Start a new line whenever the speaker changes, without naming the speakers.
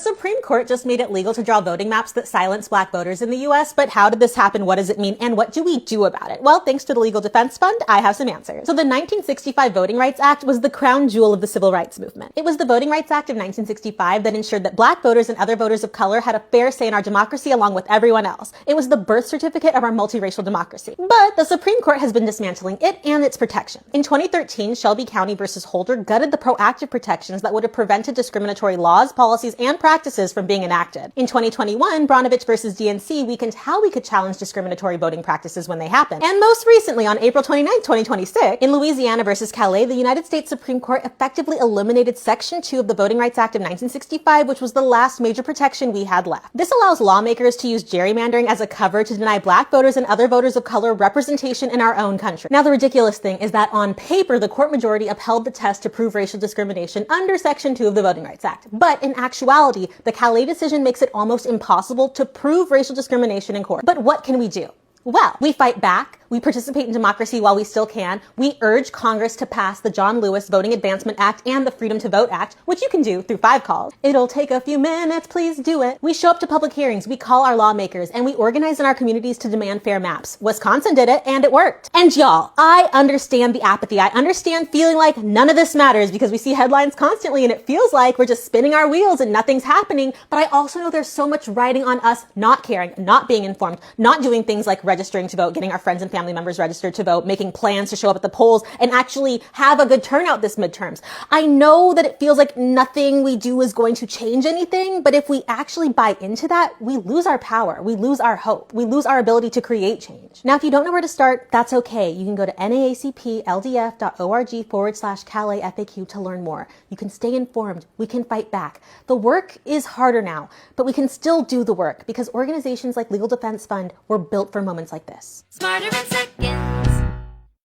Supreme Court just made it legal to draw voting maps that silence black voters in the US, but how did this happen? What does it mean? And what do we do about it? Well, thanks to the Legal Defense Fund, I have some answers. So the 1965 Voting Rights Act was the crown jewel of the civil rights movement. It was the Voting Rights Act of 1965 that ensured that black voters and other voters of color had a fair say in our democracy along with everyone else. It was the birth certificate of our multiracial democracy. But the Supreme Court has been dismantling it and its protection. In 2013, Shelby County versus Holder gutted the proactive protections that would have prevented discriminatory laws, policies, and practices from being enacted. In 2021, Bronovich versus DNC weakened how we could challenge discriminatory voting practices when they happen. And most recently, on April 29, 2026, in Louisiana versus Calais, the United States Supreme Court effectively eliminated Section 2 of the Voting Rights Act of 1965, which was the last major protection we had left. This allows lawmakers to use gerrymandering as a cover to deny black voters and other voters of color representation in our own country. Now, the ridiculous thing is that on paper, the court majority upheld the test to prove racial discrimination under Section 2 of the Voting Rights Act. But in actuality, the Calais decision makes it almost impossible to prove racial discrimination in court. But what can we do? Well, we fight back. We participate in democracy while we still can. We urge Congress to pass the John Lewis Voting Advancement Act and the Freedom to Vote Act, which you can do through 5 calls. It'll take a few minutes, please do it. We show up to public hearings, we call our lawmakers, and we organize in our communities to demand fair maps. Wisconsin did it, and it worked. And y'all, I understand the apathy. I understand feeling like none of this matters because we see headlines constantly and it feels like we're just spinning our wheels and nothing's happening. But I also know there's so much riding on us not caring, not being informed, not doing things like registering to vote, getting our friends and family members registered to vote, making plans to show up at the polls and actually have a good turnout this midterms. I know that it feels like nothing we do is going to change anything, but if we actually buy into that, we lose our power, we lose our hope, we lose our ability to create change. Now, if you don't know where to start, that's okay. You can go to naacpldf.org/Calais FAQ to learn more. You can stay informed. We can fight back. The work is harder now, but we can still do the work because organizations like Legal Defense Fund were built for moments like this.
Smarter in seconds.